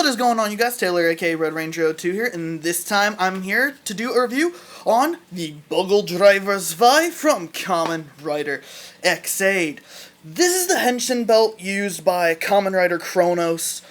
is going on, you guys? Taylor, aka Red Ranger 02 here, and this time I'm here to do a review on the Buggle driver Zwei from Kamen Rider X8. This is the Henshin belt used by Kamen Rider Kronos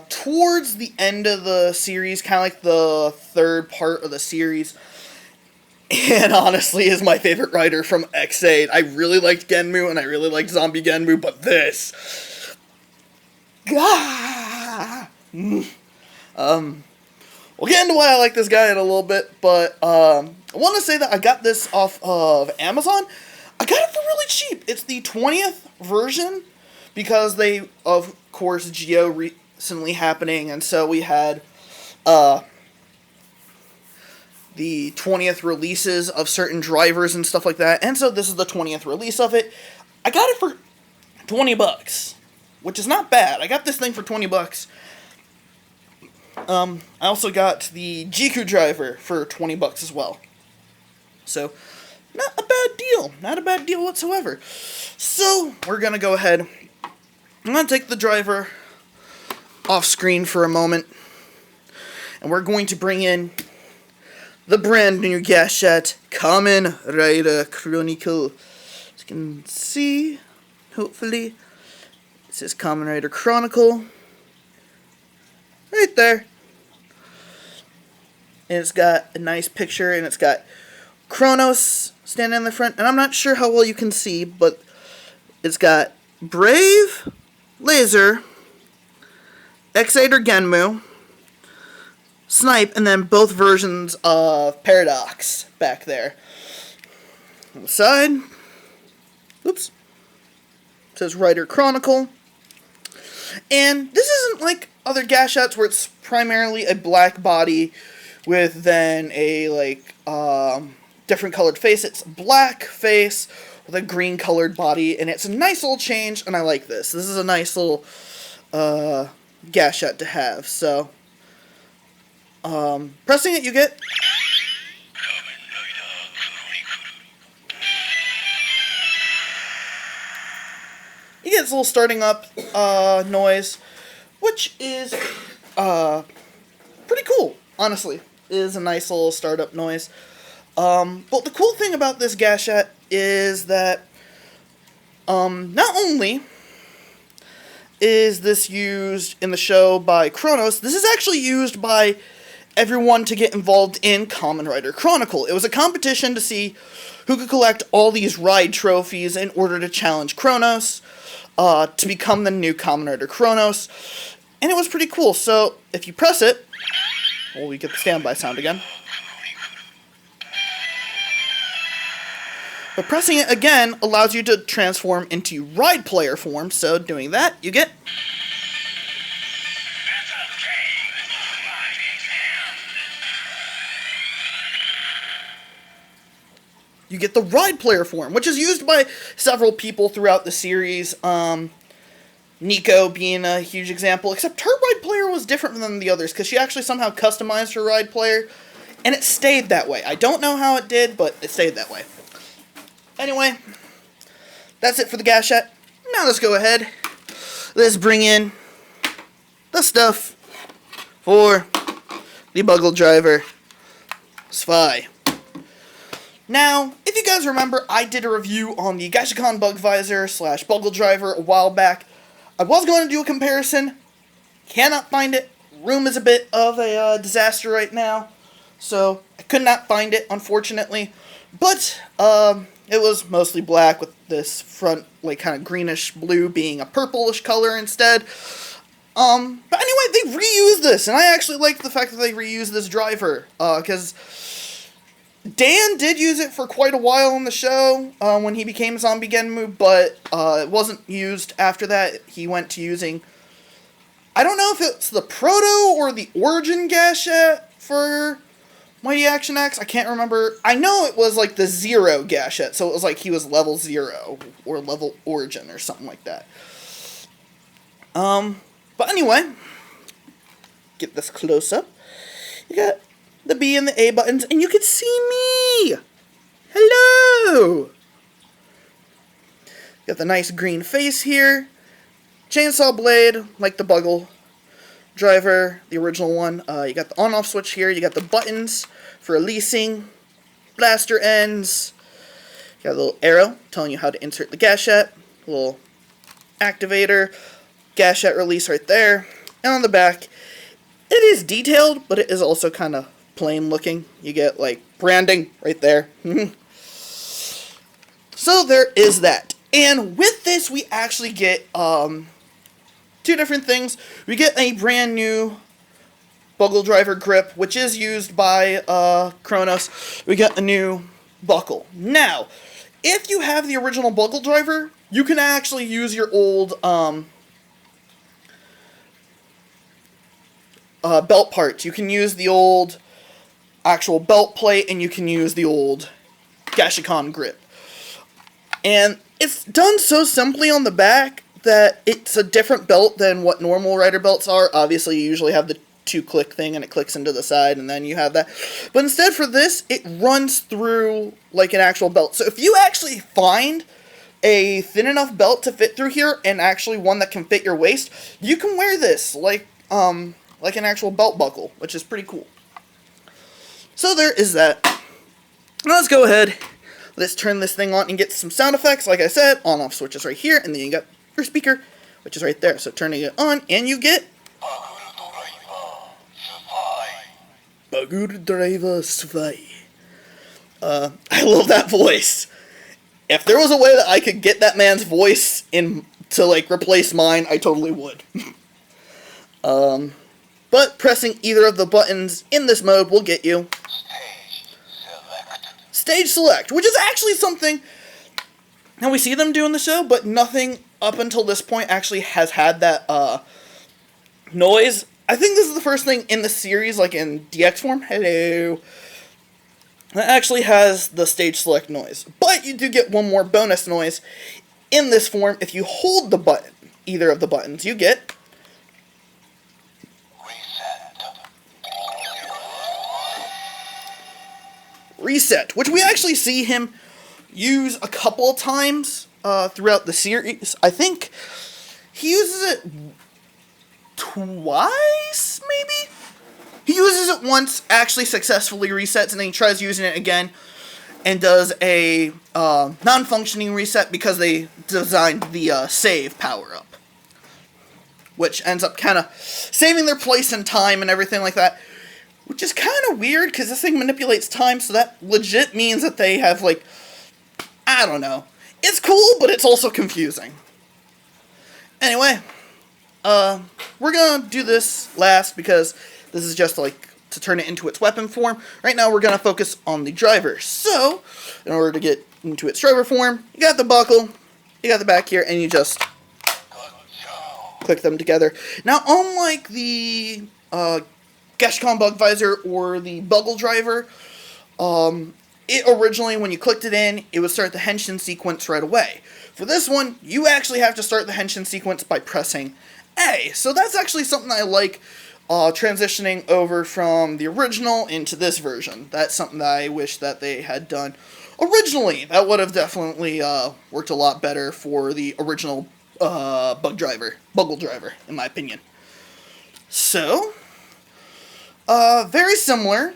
towards the end of the series, kind of like the third part of the series. And honestly is my favorite rider from X8. I really liked Genmu and I really liked Zombie Genmu, but this... We'll get into why I like this guy in a little bit, but I want to say that I got this off of Amazon. I got it for really cheap. It's the 20th version because they, of course, Geo recently happening, and so we had the 20th releases of certain drivers and stuff like that, and so this is the 20th release of it. I got it for $20, which is not bad. I got this thing for $20. I also got the Jiku driver for $20 as well. So, not a bad deal. Not a bad deal whatsoever. So, we're going to go ahead. I'm going to take the driver off screen for a moment. And we're going to bring in the brand new Gashette Kamen Rider Chronicle. As you can see, hopefully, it says Kamen Rider Chronicle. Right there. And it's got a nice picture, and it's got Kronos standing in the front. And I'm not sure how well you can see, but it's got Brave, Laser, X8 or Genmu, Snipe, and then both versions of Paradox back there. On the side, oops, it says Rider Chronicle. And this isn't like other Gashettes where it's primarily a black body with then a different colored face. It's black face with a green colored body, and it's a nice little change, and I like this. This is a nice little Gashette to have. So pressing it, you get this little starting up noise, which is pretty cool, honestly. It is a nice little startup noise. But the cool thing about this Gashette is that not only is this used in the show by Kronos, this is actually used by everyone to get involved in Kamen Rider Chronicle. It was a competition to see who could collect all these ride trophies in order to challenge Kronos to become the new Kamen Rider Kronos. And it was pretty cool. So if you press it, well, we get the standby sound again. But pressing it again allows you to transform into ride player form. So doing that, you get the ride player form, which is used by several people throughout the series. Nico being a huge example, except her ride player was different than the others, because she actually somehow customized her ride player, and it stayed that way. I don't know how it did, but it stayed that way. Anyway, that's it for the Gashette. Now let's go ahead. Let's bring in the stuff for the Buggle driver Zwei. Now, if you guys remember, I did a review on the Gaishikon Bug Visor / Buggle driver a while back. I was going to do a comparison. Cannot find it. Room is a bit of a disaster right now, so I could not find it, unfortunately. But it was mostly black with this front, like, kind of greenish blue being a purplish color instead. But anyway, they reused this, and I actually like the fact that they reused this driver, because Dan did use it for quite a while on the show when he became Zombie Genmu, but it wasn't used after that. He went to using, I don't know if it's the Proto or the Origin Gashette for Mighty Action X. I can't remember. I know it was like the Zero Gashette, so it was like he was level 0 or level Origin or something like that. But anyway, get this close up. You got the B and the A buttons, and you can see me! Hello! Got the nice green face here. Chainsaw blade, like the Buggle. driver, the original one. You got the on-off switch here. You got the buttons for releasing blaster ends. You got a little arrow telling you how to insert the gashette. A little activator, gashette release right there. And on the back, it is detailed, but it is also kind of plain looking. You get like branding right there. So there is that. And with this, we actually get two different things. We get a brand new Buggle driver grip, which is used by Kronos. We get a new buckle. Now, if you have the original Buggle driver, you can actually use your old belt parts. You can use the old actual belt plate, and you can use the old Gashikon grip. And it's done so simply on the back that it's a different belt than what normal rider belts are. Obviously, you usually have the 2-click thing, and it clicks into the side, and then you have that. But instead for this, it runs through like an actual belt. So if you actually find a thin enough belt to fit through here, and actually one that can fit your waist, you can wear this like an actual belt buckle, which is pretty cool. So there is that. Now let's go ahead. Let's turn this thing on and get some sound effects. Like I said, on-off switch is right here, and then you got your speaker, which is right there. So turning it on, and you get Buggle driver Zwei. I love that voice. If there was a way that I could get that man's voice in to like replace mine, I totally would. But pressing either of the buttons in this mode will get you Stage Select, which is actually something now we see them do in the show, but nothing up until this point actually has had that noise. I think this is the first thing in the series, like in DX form, hello, that actually has the Stage Select noise. But you do get one more bonus noise in this form. If you hold the button, either of the buttons, you get Reset, which we actually see him use a couple of times throughout the series. I think he uses it twice, maybe? He uses it once, actually successfully resets, and then he tries using it again and does a non-functioning reset because they designed the save power-up, which ends up kind of saving their place in time and everything like that. Which is kind of weird, because this thing manipulates time, so that legit means that they have, like, I don't know. It's cool, but it's also confusing. Anyway, we're gonna do this last, because this is just, like, to turn it into its weapon form. Right now, we're gonna focus on the driver. So, in order to get into its driver form, you got the buckle, you got the back here, and you just click them together. Now, unlike the, Gashikon Bug Visor or the Buggle driver, it originally, when you clicked it in, it would start the henshin sequence right away. For this one, you actually have to start the henshin sequence by pressing A. So that's actually something I like, transitioning over from the original into this version. That's something that I wish that they had done originally. That would have definitely worked a lot better for the original Buggle driver, in my opinion. So very similar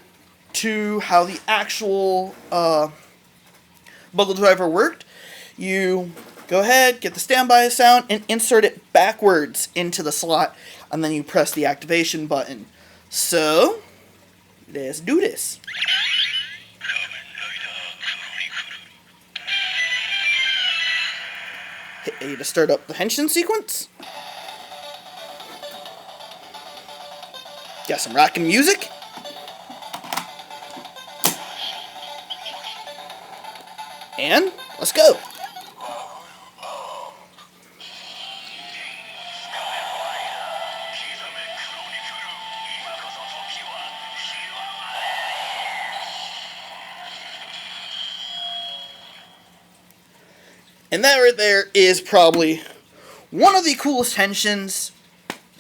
to how the actual Buggle driver worked. You go ahead, get the standby sound, and insert it backwards into the slot, and then you press the activation button. So, let's do this. Hit A to start up the henshin sequence. Got some rockin' music. And let's go. And that right there is probably one of the coolest henshins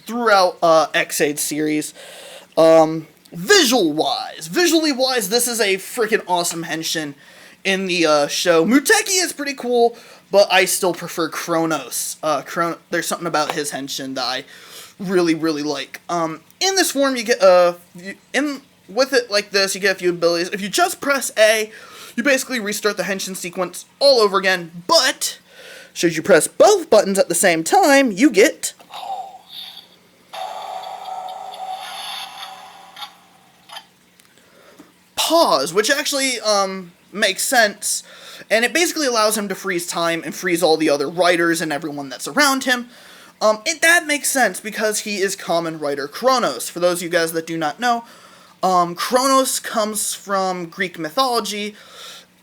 throughout X-Aid series. Visually wise, this is a freaking awesome henshin in the show. Muteki is pretty cool, but I still prefer Kronos. There's something about his henshin that I really, really like. In this form, you get with it like this, you get a few abilities. If you just press A, you basically restart the henshin sequence all over again. But should you press both buttons at the same time, you get pause, which actually makes sense. And it basically allows him to freeze time and freeze all the other writers and everyone that's around him. That makes sense because he is Kamen Rider Kronos. For those of you guys that do not know, Kronos comes from Greek mythology,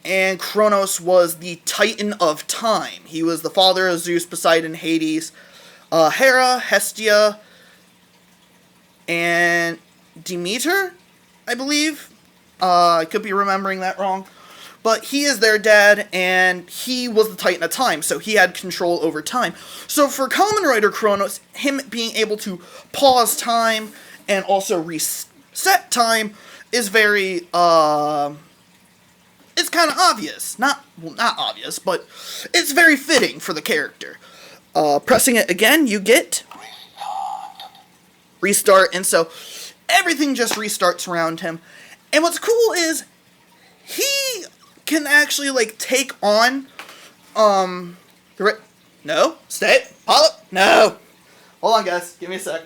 and Kronos was the Titan of Time. He was the father of Zeus, Poseidon, Hades, Hera, Hestia, and Demeter, I believe. I could be remembering that wrong. But he is their dad, and he was the Titan of Time, so he had control over time. So for Kamen Rider Kronos, him being able to pause time and also reset time is very, it's kind of obvious. Not obvious, but it's very fitting for the character. Pressing it again, you get restart, and so everything just restarts around him. And what's cool is he can actually, like, take on, no, stay, Apollo, no, hold on, guys, give me a sec,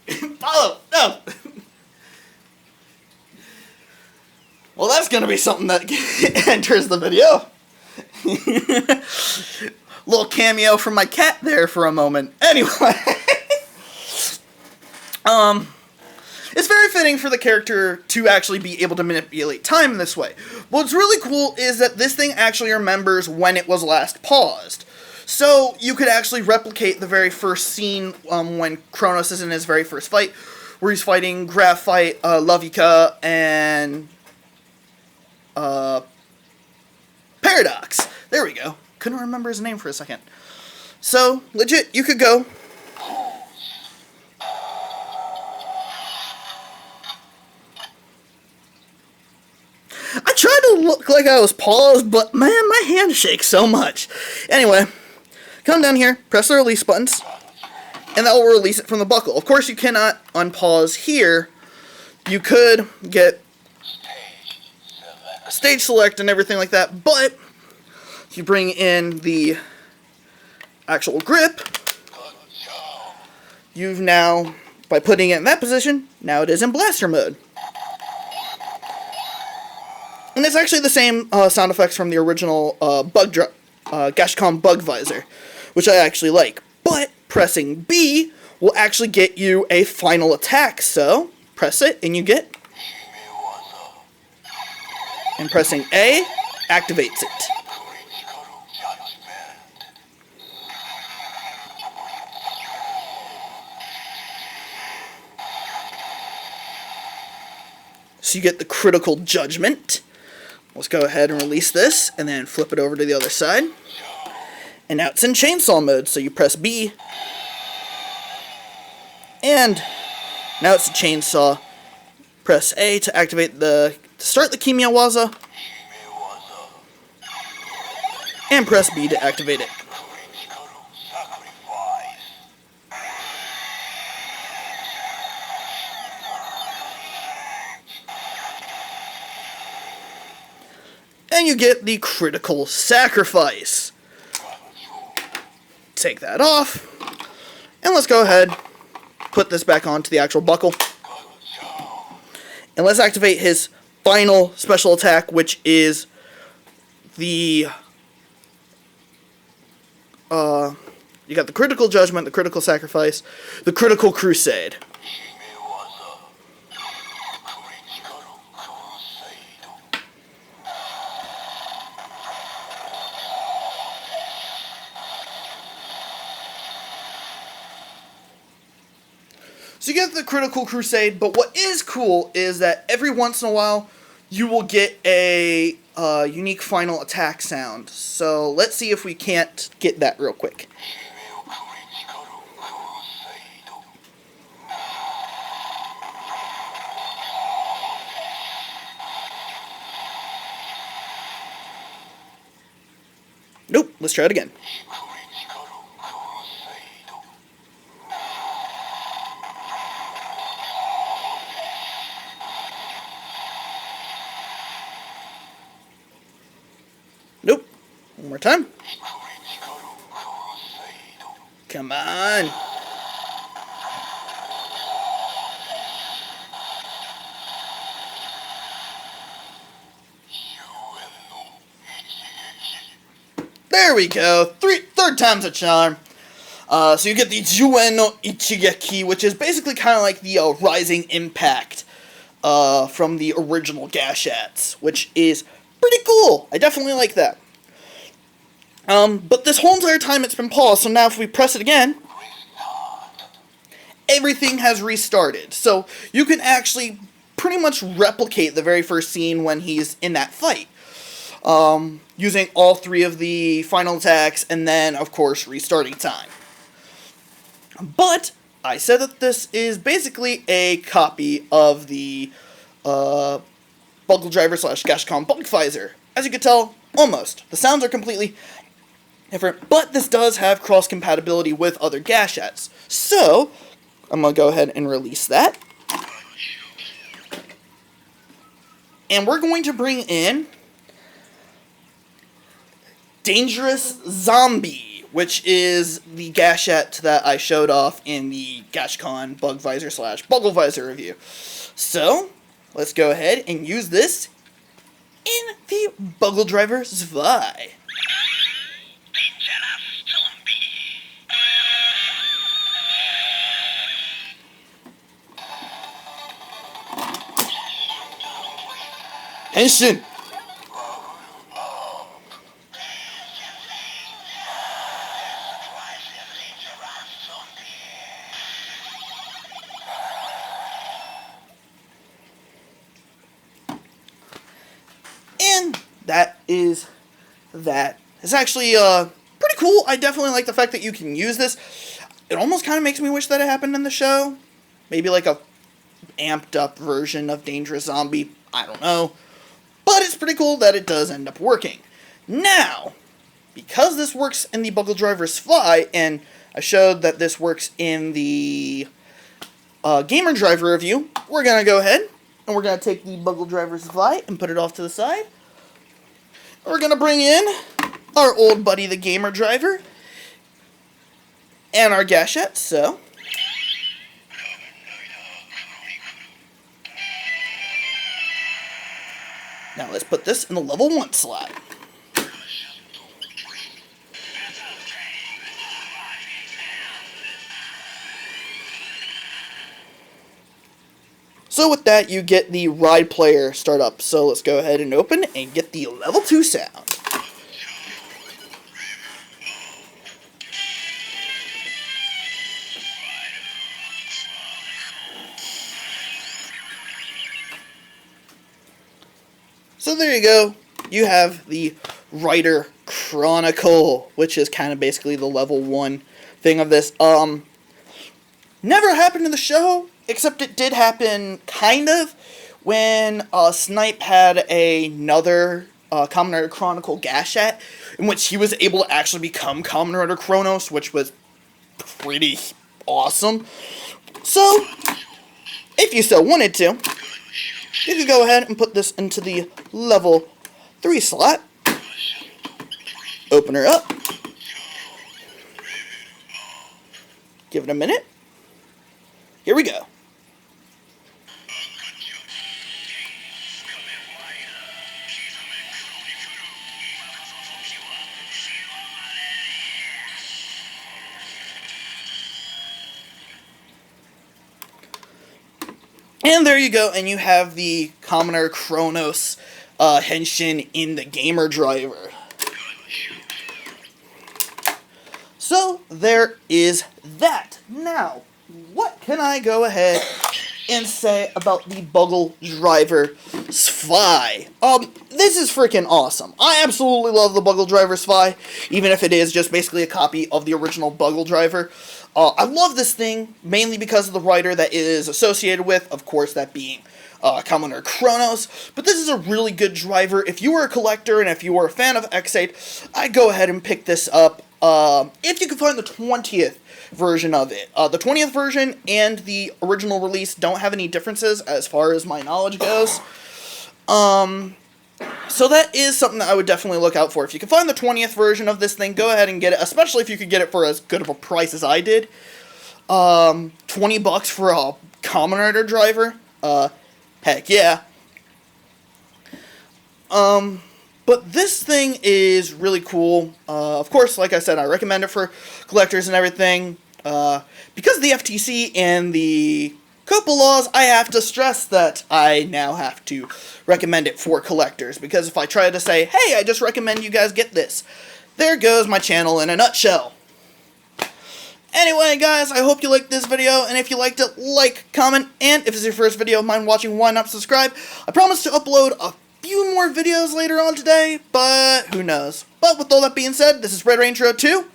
Apollo, no, well, that's gonna be something that enters the video, little cameo from my cat there for a moment, anyway, it's very fitting for the character to actually be able to manipulate time in this way. What's really cool is that this thing actually remembers when it was last paused. So you could actually replicate the very first scene when Kronos is in his very first fight, where he's fighting Graphite, Lovika, and Paradox. There we go. Couldn't remember his name for a second. So, legit, you could go. I tried to look like I was paused, but man, my hand shakes so much. Anyway, come down here, press the release buttons, and that will release it from the buckle. Of course, you cannot unpause here. You could get stage select and everything like that, but if you bring in the actual grip, you've now, by putting it in that position, now it is in blaster mode. And it's actually the same sound effects from the original Gashcom Bug Visor, which I actually like. But pressing B will actually get you a final attack. So, press it and you get... And pressing A activates it. So you get the critical judgment. Let's go ahead and release this, and then flip it over to the other side. And now it's in chainsaw mode, so you press B. And now it's a chainsaw. Press A to activate to start the Kimiawaza. And press B to activate it. And you get the critical sacrifice. Take that off. And let's go ahead, put this back onto the actual buckle. And let's activate his final special attack, which is the... you got the critical judgment, the critical sacrifice, the critical crusade. So you get the critical crusade, but what is cool is that every once in a while you will get a unique final attack sound. So let's see if we can't get that real quick. Nope, let's try it again. One more time. Come on. There we go. Third time's a charm. So you get the Zwei no Ichigeki, which is basically kind of like the Rising Impact from the original Gashats, which is pretty cool. I definitely like that. But this whole entire time it's been paused, so now if we press it again, everything has restarted. So you can actually pretty much replicate the very first scene when he's in that fight. Using all three of the final attacks, and then, of course, restarting time. But I said that this is basically a copy of the Buggle Driver / Gashcon Bugvisor. As you can tell, almost. The sounds are completely different, but this does have cross-compatibility with other Gashats. So, I'm going to go ahead and release that. And we're going to bring in Dangerous Zombie, which is the Gashat that I showed off in the Gashcon Bugvisor / Bugglevisor review. So, let's go ahead and use this in the Buggle Driver Zwei. Henshin! And that is that. It's actually pretty cool. I definitely like the fact that you can use this. It almost kind of makes me wish that it happened in the show. Maybe like a amped up version of Dangerous Zombie. I don't know. But it's pretty cool that it does end up working. Now, because this works in the Buggle Driver Zwei, and I showed that this works in the Gamer Driver review, we're going to go ahead and we're going to take the Buggle Driver Zwei and put it off to the side. We're going to bring in our old buddy, the Gamer Driver, and our Gashat, so now let's put this in the level 1 slot. So with that, you get the ride player startup. So let's go ahead and open and get the level 2 sound. So there you go. You have the Rider Chronicle, which is kind of basically the level 1 thing of this. Never happened in the show, except it did happen kind of when Snipe had another Kamen Rider Chronicle Gashat, in which he was able to actually become Kamen Rider Kronos, which was pretty awesome. So, if you so wanted to, you could go ahead and put this into the level 3 slot. Open her up. Give it a minute. Here we go. And there you go, and you have the Kamen Rider Kronos Henshin in the Gamer Driver. So, there is that. Now, what can I go ahead and say about the Buggle Driver Zwei? This is freaking awesome. I absolutely love the Buggle Driver Zwei, even if it is just basically a copy of the original Buggle Driver. I love this thing, mainly because of the writer that it is associated with, of course, that being Kamen Rider Kronos. But this is a really good driver. If you are a collector and if you are a fan of X8, I'd go ahead and pick this up if you can find the 20th version of it. The 20th version and the original release don't have any differences as far as my knowledge goes. So that is something that I would definitely look out for. If you can find the 20th version of this thing, go ahead and get it, especially if you could get it for as good of a price as I did. $20 for a Kamen Rider driver? Heck yeah. But this thing is really cool. Of course, like I said, I recommend it for collectors and everything. Because of the FTC and the COPPA laws, I have to stress that I now have to recommend it for collectors. Because if I try to say, hey, I just recommend you guys get this, there goes my channel in a nutshell. Anyway, guys, I hope you liked this video, and if you liked it, like, comment, and if it's your first video of mine watching, why not subscribe? I promise to upload a few more videos later on today, but who knows. But with all that being said, this is Red Ranger 02,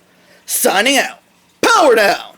signing out. Power down!